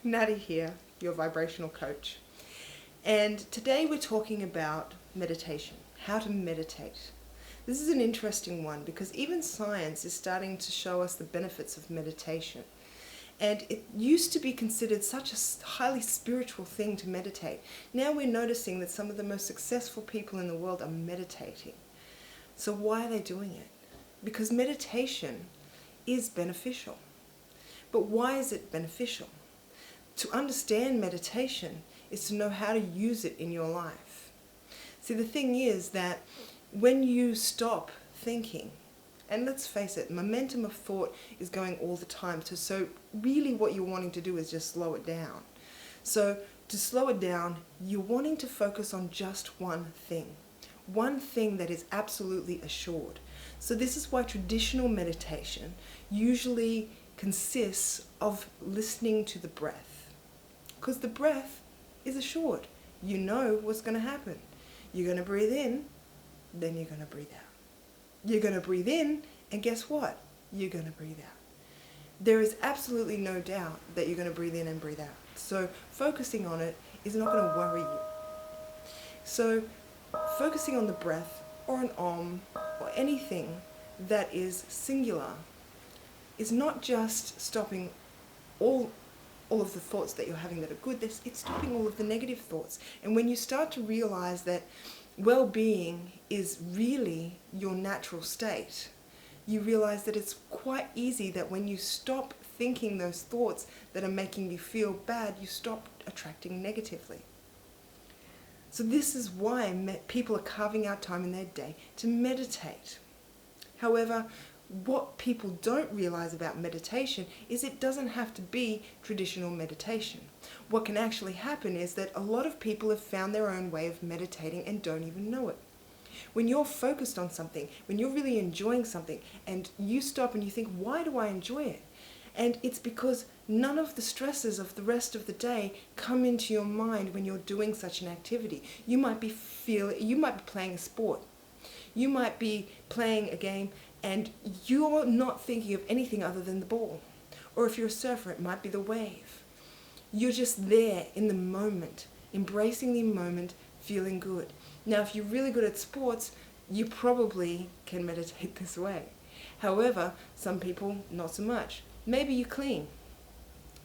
Nattie here, your vibrational coach. And today we're talking about meditation, how to meditate. This is an interesting one because even science is starting to show us the benefits of meditation. And it used to be considered such a highly spiritual thing to meditate. Now we're noticing that some of the most successful people in the world are meditating. So why are they doing it? Because meditation is beneficial. But why is it beneficial? To understand meditation is to know how to use it in your life. See, the thing is that when you stop thinking, and let's face it, momentum of thought is going all the time. So really what you're wanting to do is just slow it down. So to slow it down, you're wanting to focus on just one thing that is absolutely assured. So this is why traditional meditation usually consists of listening to the breath. Because the breath is assured. You know what's going to happen. You're going to breathe in, then you're going to breathe out. You're going to breathe in, and guess what? You're going to breathe out. There is absolutely no doubt that you're going to breathe in and breathe out. So focusing on it is not going to worry you. So focusing on the breath or an om or anything that is singular is not just stopping all of the thoughts that you're having that are good, it's stopping all of the negative thoughts. And when you start to realize that well-being is really your natural state, you realize that it's quite easy that when you stop thinking those thoughts that are making you feel bad, you stop attracting negatively. So this is why people are carving out time in their day to meditate. However, what people don't realize about meditation is it doesn't have to be traditional meditation. What can actually happen is that a lot of people have found their own way of meditating and don't even know it. When you're focused on something, when you're really enjoying something, and you stop and you think, why do I enjoy it? And it's because none of the stresses of the rest of the day come into your mind when you're doing such an activity. You might be playing a sport. You might be playing a game and you're not thinking of anything other than the ball. Or if you're a surfer, it might be the wave. You're just there in the moment, embracing the moment, feeling good. Now, if you're really good at sports, you probably can meditate this way. However, some people, not so much. Maybe you clean.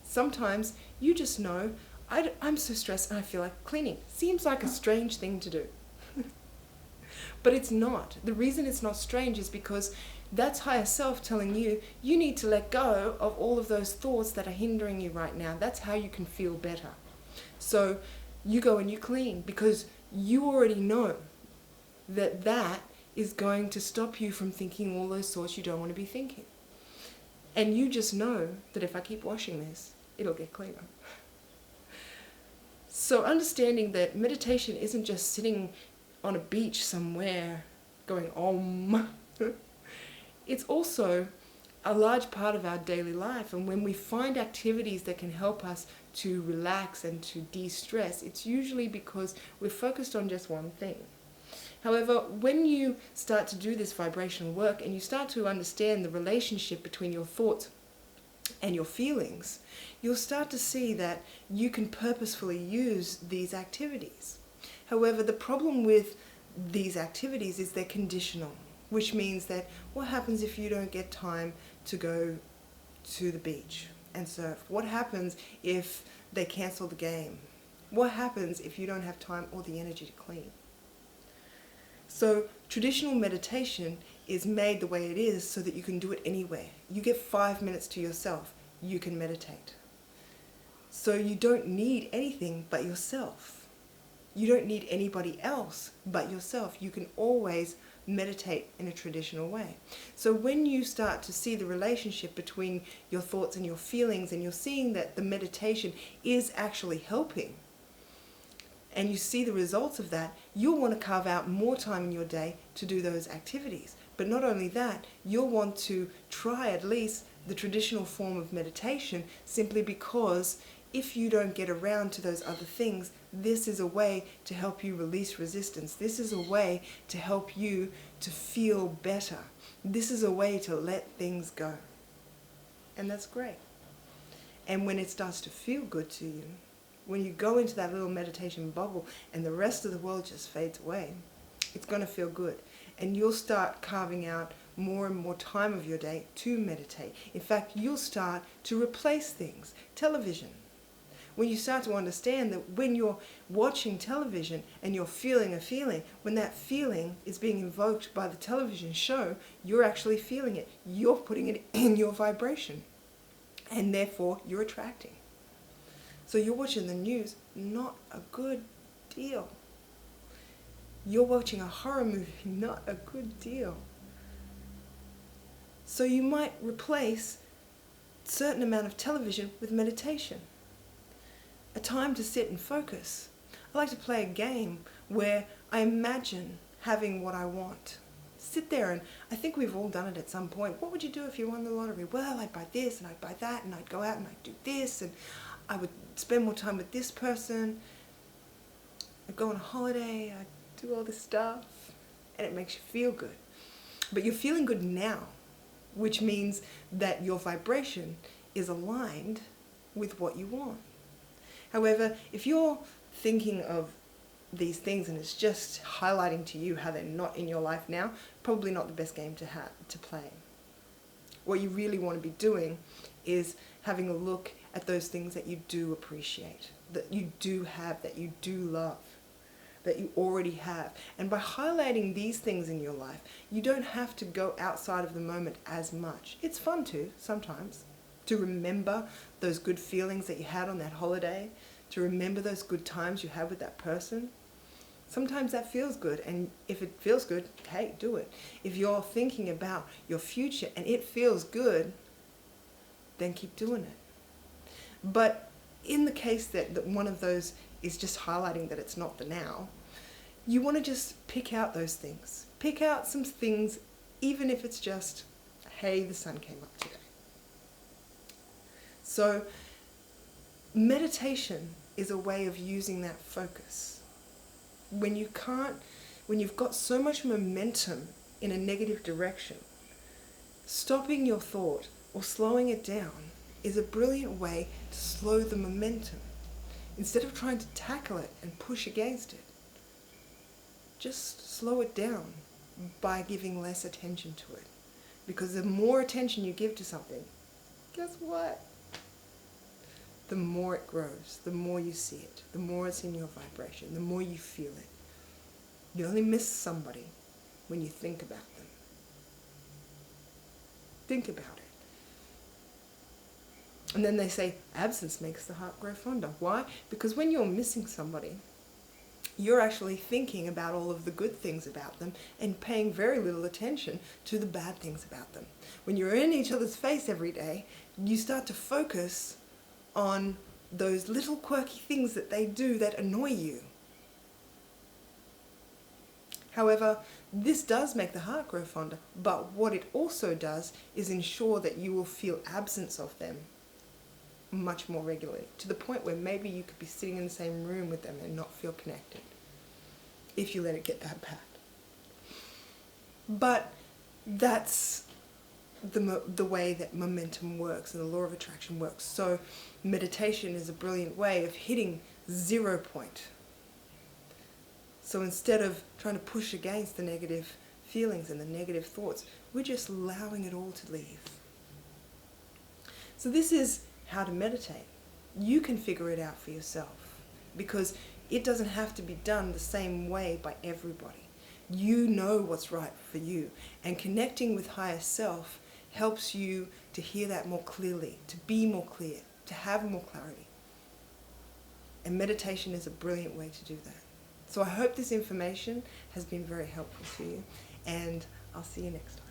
Sometimes you just know, I'm so stressed and I feel like cleaning. Seems like a strange thing to do. But it's not. The reason it's not strange is because that's higher self telling you, you need to let go of all of those thoughts that are hindering you right now. That's how you can feel better. So you go and you clean because you already know that that is going to stop you from thinking all those thoughts you don't want to be thinking. And you just know that if I keep washing this, it'll get cleaner. So understanding that meditation isn't just sitting on a beach somewhere going om. It's also a large part of our daily life, and when we find activities that can help us to relax and to de-stress, it's usually because we're focused on just one thing. However, when you start to do this vibrational work and you start to understand the relationship between your thoughts and your feelings, you'll start to see that you can purposefully use these activities. However, the problem with these activities is they're conditional, which means that what happens if you don't get time to go to the beach and surf? What happens if they cancel the game? What happens if you don't have time or the energy to clean? So traditional meditation is made the way it is so that you can do it anywhere. You get 5 minutes to yourself, you can meditate. So you don't need anything but yourself. You don't need anybody else but yourself. You can always meditate in a traditional way. So when you start to see the relationship between your thoughts and your feelings, and you're seeing that the meditation is actually helping, and you see the results of that, you'll want to carve out more time in your day to do those activities. But not only that, you'll want to try at least the traditional form of meditation, simply because if you don't get around to those other things, this is a way to help you release resistance. This is a way to help you to feel better. This is a way to let things go. And that's great. And when it starts to feel good to you, when you go into that little meditation bubble and the rest of the world just fades away, it's going to feel good. And you'll start carving out more and more time of your day to meditate. In fact, you'll start to replace things. Television. When you start to understand that when you're watching television and you're feeling a feeling, when that feeling is being invoked by the television show, you're actually feeling it. You're putting it in your vibration. And therefore, you're attracting. So you're watching the news, not a good deal. You're watching a horror movie, not a good deal. So you might replace a certain amount of television with meditation. A time to sit and focus. I like to play a game where I imagine having what I want. Sit there, and I think we've all done it at some point. What would you do if you won the lottery? Well, I'd buy this and I'd buy that, and I'd go out and I'd do this, and I would spend more time with this person. I'd go on a holiday, I'd do all this stuff, and it makes you feel good. But you're feeling good now, which means that your vibration is aligned with what you want. However, if you're thinking of these things and it's just highlighting to you how they're not in your life now, probably not the best game to play. What you really want to be doing is having a look at those things that you do appreciate, that you do have, that you do love, that you already have. And by highlighting these things in your life, you don't have to go outside of the moment as much. It's fun to, sometimes, to remember those good feelings that you had on that holiday, to remember those good times you had with that person. Sometimes that feels good, and if it feels good, hey, do it. If you're thinking about your future and it feels good, then keep doing it. But in the case that one of those is just highlighting that it's not the now, you want to just pick out those things. Pick out some things, even if it's just, hey, the sun came up today. So meditation is a way of using that focus. When you've got so much momentum in a negative direction, stopping your thought or slowing it down is a brilliant way to slow the momentum. Instead of trying to tackle it and push against it, just slow it down by giving less attention to it. Because the more attention you give to something, guess what? The more it grows, the more you see it, the more it's in your vibration, the more you feel it. You only miss somebody when you think about them. Think about it. And then they say, absence makes the heart grow fonder. Why? Because when you're missing somebody, you're actually thinking about all of the good things about them and paying very little attention to the bad things about them. When you're in each other's face every day, you start to focus on those little quirky things that they do that annoy you. However, this does make the heart grow fonder, but what it also does is ensure that you will feel absence of them much more regularly, to the point where maybe you could be sitting in the same room with them and not feel connected, if you let it get that bad. But that's the way that momentum works and the law of attraction works. So meditation is a brilliant way of hitting 0 point. So instead of trying to push against the negative feelings and the negative thoughts, we're just allowing it all to leave. So this is how to meditate. You can figure it out for yourself, because it doesn't have to be done the same way by everybody. You know what's right for you, and connecting with higher self helps you to hear that more clearly, to be more clear, to have more clarity. And meditation is a brilliant way to do that. So I hope this information has been very helpful to you, and I'll see you next time.